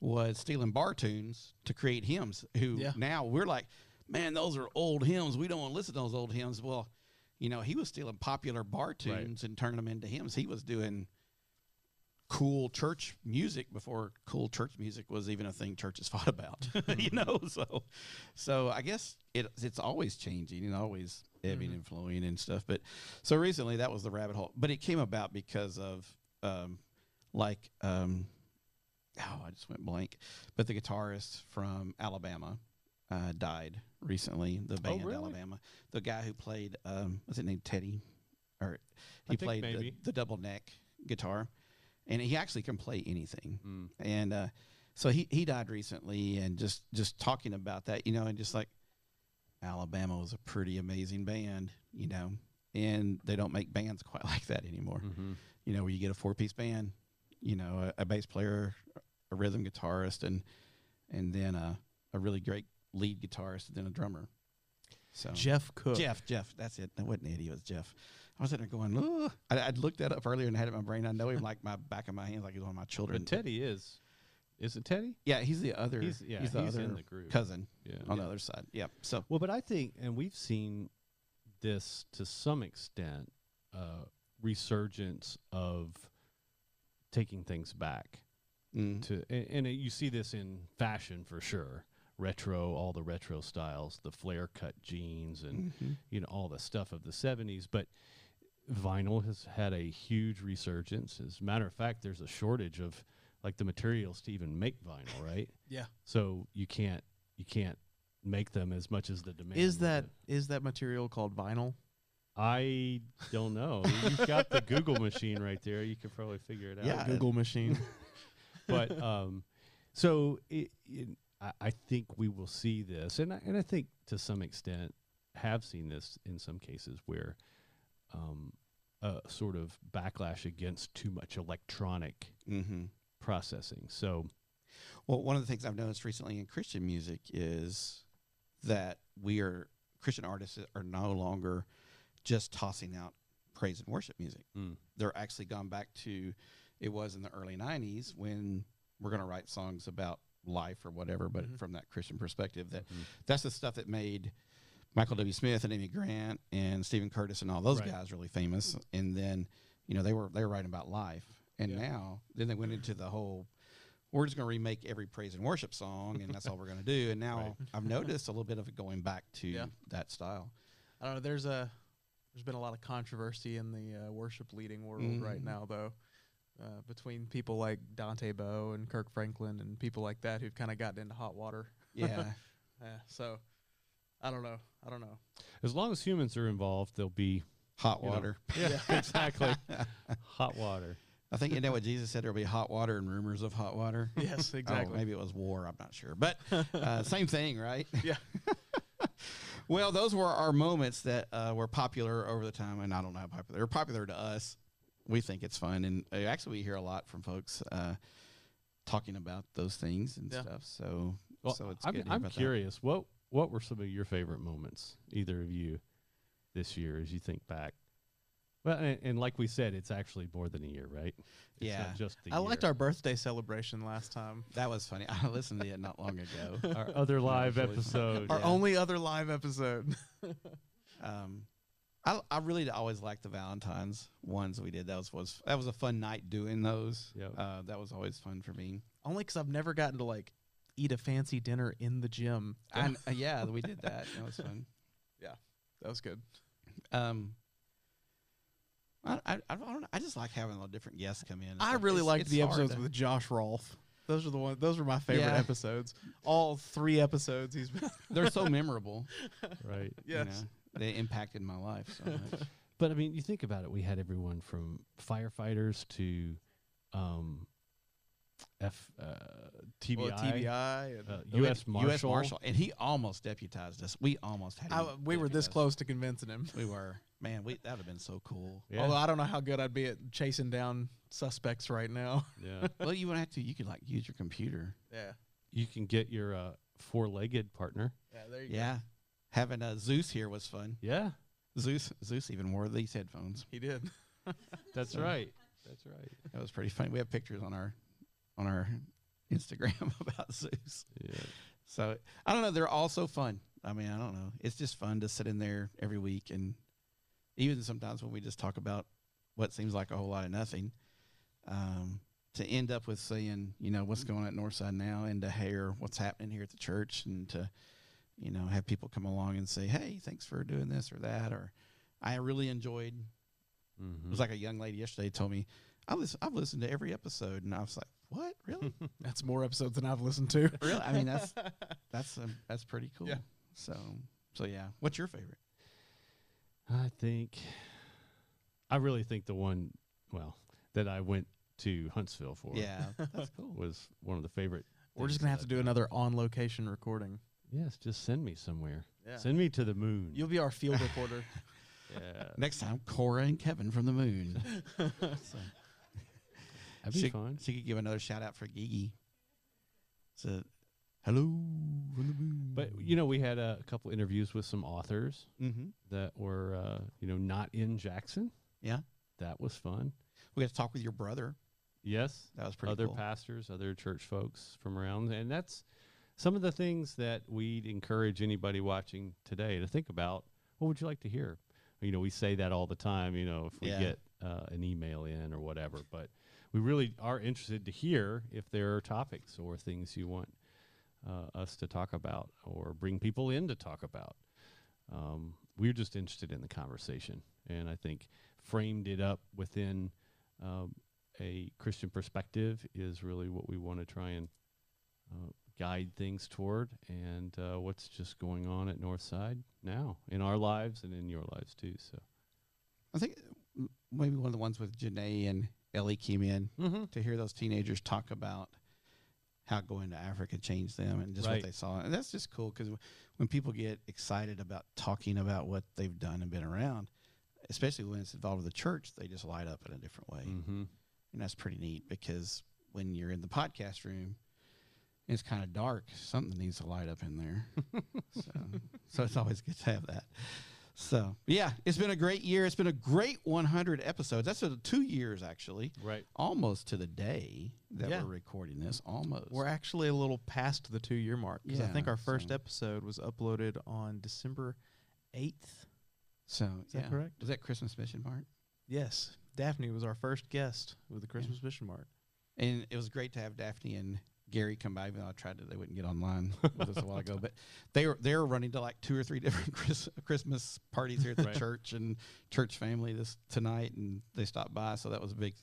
was stealing bar tunes to create hymns. Now we're like, man, those are old hymns. We don't want to listen to those old hymns. Well, he was stealing popular bar tunes and turning them into hymns. He was doing cool church music before cool church music was even a thing churches fought about. So I guess it's always changing and always ebbing and flowing and stuff. But so recently that was the rabbit hole. But it came about because of I just went blank. But the guitarist from Alabama died recently. The band Alabama, the guy who played was it named Teddy, or he played the double neck guitar, and he actually can play anything. And so he died recently, and just talking about that, and just like Alabama was a pretty amazing band, and they don't make bands quite like that anymore. Where you get a 4-piece band, a bass player, a rhythm guitarist, and then a really great lead guitarist, and then a drummer. So Jeff Cook. Jeff, that's it. That wasn't Eddie, it was Jeff. I was sitting there going, ugh. I'd looked that up earlier and had it in my brain. I know him like my back of my hand, like he's one of my children. But Teddy is it Teddy? Yeah, he's the other. He's the other in the group. cousin on the other side. Yeah. So but I think, and we've seen this to some extent, resurgence of taking things back. And you see this in fashion for sure. Retro, all the retro styles, the flare cut jeans, and all the stuff of the 70s. But vinyl has had a huge resurgence. As a matter of fact, there's a shortage of like the materials to even make vinyl, right? Yeah. So you can't make them as much as the demand. Is that material called vinyl? I don't know. You've got the Google machine right there. You could probably figure it out. Yeah, Google machine. But so I think we will see this, and I think to some extent have seen this in some cases where a sort of backlash against too much electronic processing. So, well, one of the things I've noticed recently in Christian music is that Christian artists are no longer just tossing out praise and worship music. They're actually gone back to, it was in the early 90s when we're going to write songs about life or whatever, but from that Christian perspective, that's the stuff that made Michael W. Smith and Amy Grant and Stephen Curtis and all those guys really famous. And then, they were writing about life. And now, then they went into the whole, we're just going to remake every praise and worship song, and that's all we're going to do. And now I've noticed a little bit of it going back to that style. I don't know. There's been a lot of controversy in the worship leading world right now, though. Between people like Dante Bowe and Kirk Franklin and people like that who've kind of gotten into hot water. Yeah. So, I don't know. As long as humans are involved, there'll be hot water. Yeah, exactly. Hot water. I think what Jesus said, there'll be hot water and rumors of hot water. Yes, exactly. Oh, maybe it was war. I'm not sure. But same thing, right? Yeah. Well, those were our moments that were popular over the time. And I don't know how popular. They're popular to us. We think it's fun, and actually we hear a lot from folks talking about those things and stuff. So, so it's good. I'm curious. What were some of your favorite moments, either of you, this year as you think back? Well, and like we said, it's actually more than a year, right? It's not just the I year. liked our birthday celebration last time. That was funny. I listened to it not long ago. Our other live episode. Our only other live episode. I really always liked the Valentine's ones we did. That was a fun night doing those. Yep. That was always fun for me. Only because I've never gotten to like eat a fancy dinner in the gym. Yeah, we did that. That was fun. Yeah, that was good. I just like having a different guests come in. I really liked the episodes with Josh Rolfe. Those are the ones. Those were my favorite episodes. All 3 episodes he's been. They're so memorable. Right. Yes. They impacted my life so much. But I mean, you think about it. We had everyone from firefighters to TBI, and U.S. Marshal. U.S. Marshal, and he almost deputized us. We almost had him. We were this close to convincing him. We were. Man, that would have been so cool. Yeah. Although I don't know how good I'd be at chasing down suspects right now. Yeah. Well, you wouldn't have to. You could use your computer. Yeah. You can get your 4-legged partner. Yeah, there you go. Yeah. having Zeus here was fun. Yeah, Zeus even wore these headphones. He did. that's right. That's right. That was pretty funny. We have pictures on our Instagram about Zeus. Yeah. So I don't know. They're all so fun. I mean, I don't know. It's just fun to sit in there every week, and even sometimes when we just talk about what seems like a whole lot of nothing, to end up with saying, you know, what's going on at Northside now, and to hear what's happening here at the church, and to, you know, have people come along and say, hey, thanks for doing this or that. Or I really enjoyed. It was like a young lady yesterday told me, I've listened to every episode, and I was like, what? Really? That's more episodes than I've listened to. Really? I mean, that's pretty cool. Yeah. So yeah. What's your favorite? I really think the one, that I went to Huntsville for. Yeah, that's cool. Was one of the favorite. We're just gonna have to do another on-location recording. Yes, just send me somewhere. Yeah. Send me to the moon. You'll be our field reporter. Yeah. Next time, Cora and Kevin from the moon. So, That'd be fun. She could give another shout out for Gigi. So, hello from the moon. But we had a couple interviews with some authors that were not in Jackson. Yeah, that was fun. We got to talk with your brother. Yes, that was pretty other cool. past,ers, other church folks from around, and that's some of the things that we'd encourage anybody watching today to think about. What would you like to hear? We say that all the time. If we get an email in or whatever, but we really are interested to hear if there are topics or things you want us to talk about or bring people in to talk about. We're just interested in the conversation, and I think framed it up within a Christian perspective is really what we want to try and guide things toward, and what's just going on at Northside now in our lives and in your lives too. So I think maybe one of the ones with Janae and Ellie came in to hear those teenagers talk about how going to Africa changed them and just what they saw. And that's just cool, because when people get excited about talking about what they've done and been around, especially when it's involved with the church, they just light up in a different way. And that's pretty neat, because when you're in the podcast room, it's kind of dark. Something needs to light up in there. So it's always good to have that. So, yeah, it's been a great year. It's been a great 100 episodes. That's 2 years, actually. Right. Almost to the day that we're recording this. Almost. We're actually a little past the 2-year mark, because I think our first episode was uploaded on December 8th. So, is that correct? Was that Christmas Mission Mart? Yes. Daphne was our first guest with the Christmas Mission Mart. And it was great to have Daphne and Gary come by, even though I tried to, they wouldn't get online with us a while ago. But they were running to like 2 or 3 different Christmas parties here at the church and church family tonight, and they stopped by. So that was big.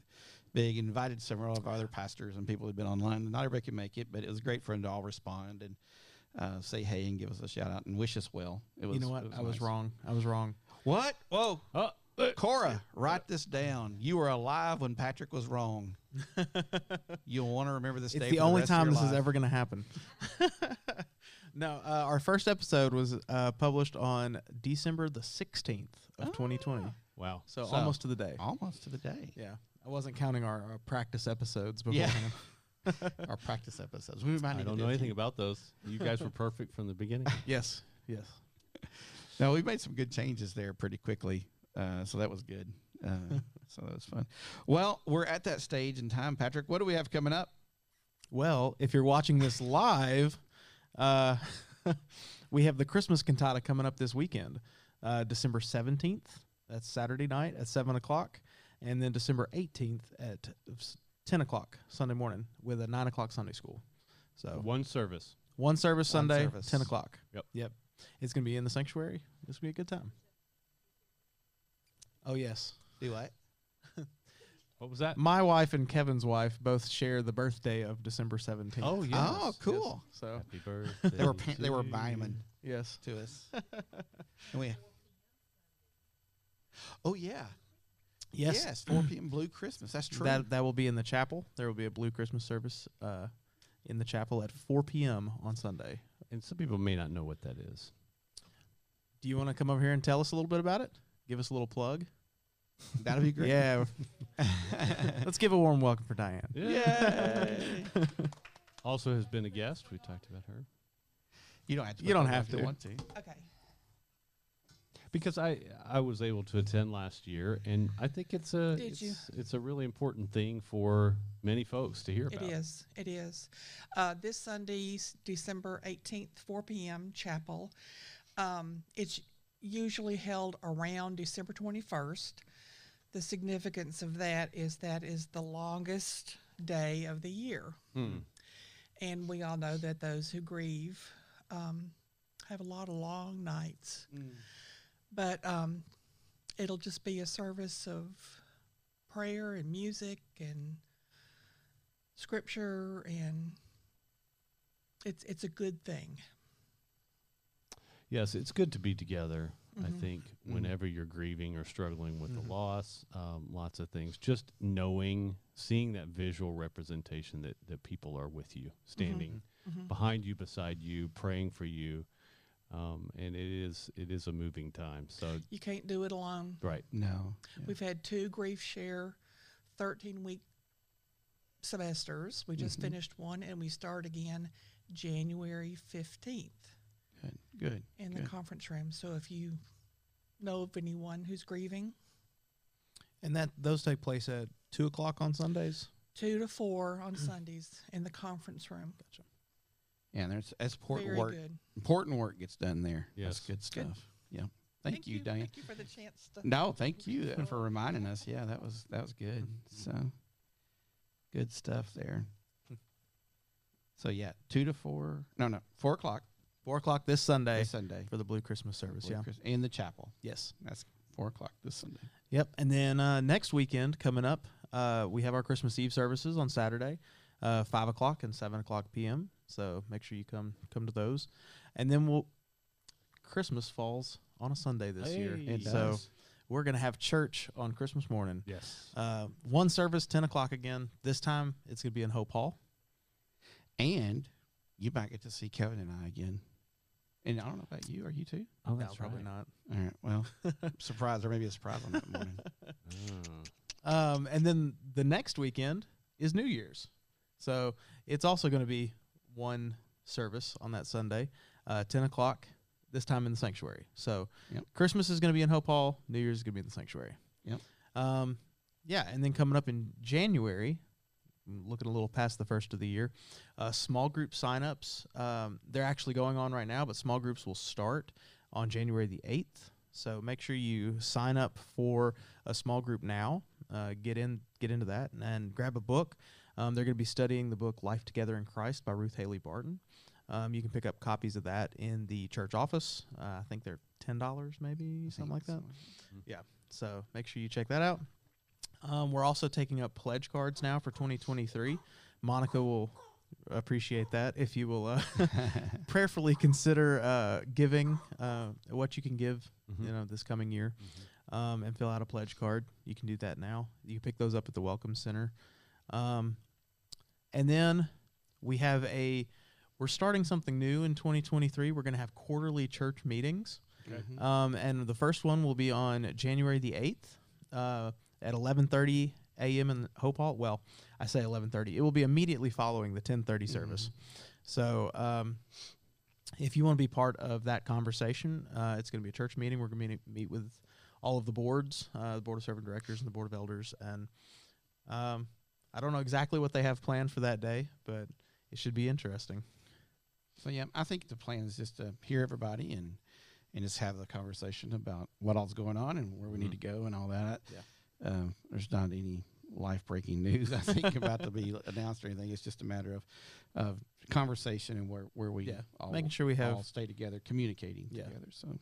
Invited several of our other pastors and people who'd been online. Not everybody could make it, but it was great for them to all respond and say hey and give us a shout out and wish us well. It was, you know what? I was wrong. I was wrong. What? Whoa. Cora, write this down. You were alive when Patrick was wrong. You'll want to remember this day. It's the only time this is ever going to happen. No, our first episode was published on December the 16th of 2020. Wow. So almost to the day. Almost to the day. Yeah. I wasn't counting our practice episodes beforehand. Our practice episodes. I don't know anything about those. You guys were perfect from the beginning. Yes. No, we made some good changes there pretty quickly. So that was good. So that was fun. Well, we're at that stage in time, Patrick. What do we have coming up? Well, if you're watching this live, we have the Christmas cantata coming up this weekend, December 17th. That's Saturday night at 7 o'clock. And then December 18th at 10 o'clock Sunday morning with a 9 o'clock Sunday school. So one service. One service Sunday, service. 10 o'clock. Yep. It's going to be in the sanctuary. It's going to be a good time. Oh, yes. Do what? What was that? My wife and Kevin's wife both share the birthday of December 17th. Oh, yes. Oh, cool. Yes. So Happy birthday. They were buying yes to us. And we. Oh yeah. Yes. 4 p.m. Blue Christmas. That's true. That will be in the chapel. There will be a Blue Christmas service in the chapel at 4 p.m. on Sunday. And some people may not know what that is. Do you want to come over here and tell us a little bit about it? Give us a little plug. That'd be great. Yeah. Let's give a warm welcome for Diane. Yay. Also has been a guest. We talked about her. You don't have to. You don't have if you to. want to. Okay. because I was able to attend last year, and I think it's a it's a really important thing for many folks to hear about. It is. It is. This Sunday, December 18th, 4 p.m. chapel. It's usually held around December 21st. The significance of that is the longest day of the year. And we all know that those who grieve have a lot of long nights. But it'll just be a service of prayer and music and scripture, and it's a good thing. Yes, it's good to be together. I think whenever you're grieving or struggling with the loss, lots of things, just knowing, seeing that visual representation that people are with you, standing behind you, beside you, praying for you. And it is a moving time. So You can't do it alone. right. No. We've had 2 Grief Share 13-week semesters. We just finished one, and we start again January 15th. Good. In the conference room. So if you know of anyone who's grieving, And those take place at 2:00 on Sundays. 2 to 4 on Sundays in the conference room. Gotcha. Yeah, and there's important Very work. good. Important work gets done there. Yes. That's good stuff. Yeah. Thank you, Diane. Thank you for the chance to. No, thank you for reminding us. Yeah, that was good. So good stuff there. So yeah, 2 to 4. No, 4 o'clock 4:00 this Sunday this Sunday for the Blue Christmas service. Blue Yeah. Christ- in the chapel. Yes. That's 4 o'clock this Sunday. Yep. And then next weekend coming up, we have our Christmas Eve services on Saturday, 5 o'clock and 7:00 p.m. So make sure you come to those. And then Christmas falls on a Sunday this year. Hey. It So does. we're going to have church on Christmas morning. Yes. One service, 10 o'clock again. This time it's going to be in Hope Hall. And you might get to see Kevin and I again. And I don't know about you. Are you too? Oh, No, that's probably right. not. All right. Well, surprise, or maybe a surprise on that morning. And then the next weekend is New Year's. So it's also going to be one service on that Sunday, 10 o'clock, this time in the sanctuary. So Yep. Christmas is going to be in Hope Hall. New Year's is going to be in the sanctuary. Yep. Yeah, and then coming up in January, looking a little past the first of the year, small group signups, they're actually going on right now, but small groups will start on January the 8th. So make sure you sign up for a small group now. Get into that and grab a book. They're going to be studying the book Life Together in Christ by Ruth Haley Barton. You can pick up copies of that in the church office. I think they're $10 maybe, something like that. Yeah, so make sure you check that out. We're also taking up pledge cards now for 2023. Monica will appreciate that if you will prayerfully consider giving what you can give this coming year, and fill out a pledge card. You can do that now. You can pick those up at the Welcome Center. And then we're starting something new in 2023. We're going to have quarterly church meetings. Okay. And the first one will be on January the 8th at 11:30 a.m. in Hope Hall. Well, I say 11:30. It will be immediately following the 10:30 service. So if you want to be part of that conversation, it's going to be a church meeting. We're going to meet with all of the boards, the Board of Servant Directors and the Board of Elders. And I don't know exactly what they have planned for that day, but it should be interesting. So yeah, I think the plan is just to hear everybody and just have the conversation about what all's going on and where we need to go and all that. Yeah. There's not any life-breaking news, I think, about to be announced or anything. It's just a matter of conversation and where we all making sure we all have stay together, communicating Yeah. together. So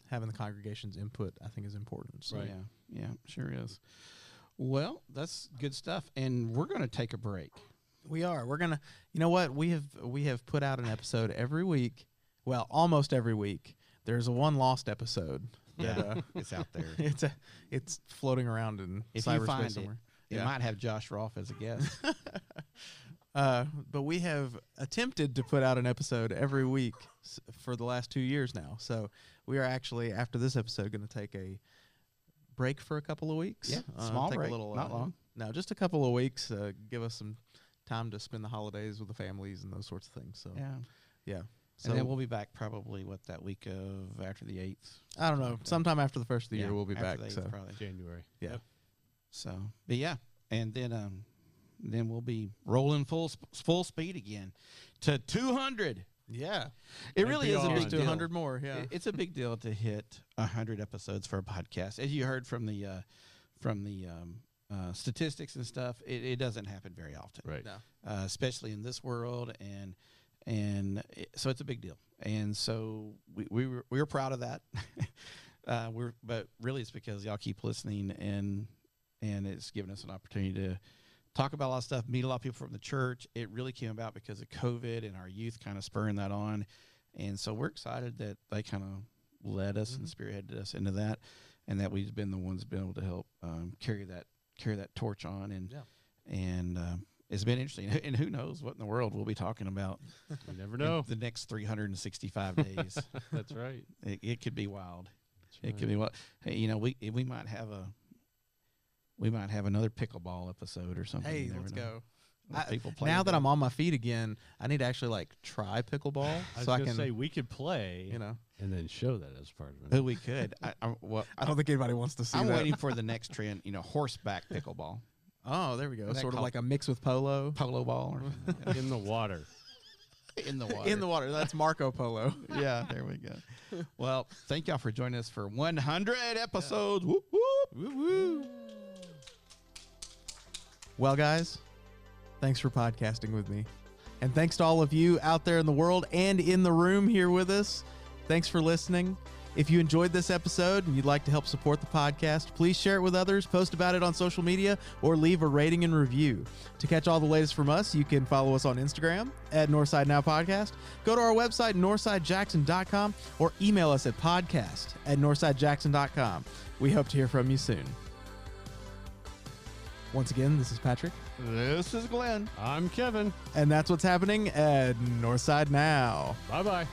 having the congregation's input, I think, is important. So. yeah, sure is. Well, that's good stuff, and we're going to take a break. We are. We're gonna. You know what? We have put out an episode every week. Well, almost every week. There's a one lost episode. That, It's out there. It's floating around in If you cyberspace find it, somewhere. it might have Josh Rolfe as a guest. But we have attempted to put out an episode every week for the last 2 years now. So we are actually, after this episode, going to take a break for a couple of weeks. Yeah, small take break, a little, not long. No, just a couple of weeks. Give us some time to spend the holidays with the families and those sorts of things. So Yeah. yeah. and then we'll be back probably that week of after the 8th. I don't know. Sometime after the first of the year, we'll be after back. the 8th, So Probably January. yeah. So, but yeah, and then we'll be rolling full speed again to 200. Yeah. It really is a big to deal. 100 more. Yeah. It's a big deal to hit 100 episodes for a podcast. As you heard from the statistics and stuff, it doesn't happen very often. Right. No. Especially in this world, and so it's a big deal. And so we're proud of that. But really it's because y'all keep listening, and it's given us an opportunity to talk about a lot of stuff, meet a lot of people from the church. It really came about because of COVID and our youth kind of spurring that on. And so we're excited that they kind of led us and spearheaded us into that, and that we've been the ones been able to help carry that torch on. And it's been interesting. And who knows what in the world we'll be talking about. You never know. The next 365 days. That's right. It could be wild. That's It could be wild. Hey, we might have another pickleball episode or something. Hey, You never let's know. go. Let people play Now with that it. I'm on my feet again, I need to actually like try pickleball I was so I gonna can say we could play, you know. and then show that as part of it. Oh, we could. I don't think anybody wants to see I'm that. waiting for the next trend. Horseback pickleball, Oh, there we go. Isn't that Sort of called- like a mix with polo. polo ball, or something. In the water. in the water. In the water. That's Marco Polo. Yeah, there we go. Well, thank y'all for joining us for 100 episodes. Whoop, whoop. Woo woo. Well, guys, thanks for podcasting with me. And thanks to all of you out there in the world and in the room here with us. Thanks for listening. If you enjoyed this episode and you'd like to help support the podcast, please share it with others, post about it on social media, or leave a rating and review. To catch all the latest from us, you can follow us on Instagram at Northside Now Podcast. Go to our website, northsidejackson.com, or email us at podcast@northsidejackson.com. We hope to hear from you soon. Once again, this is Patrick. This is Glenn. I'm Kevin. And that's what's happening at Northside Now. Bye-bye.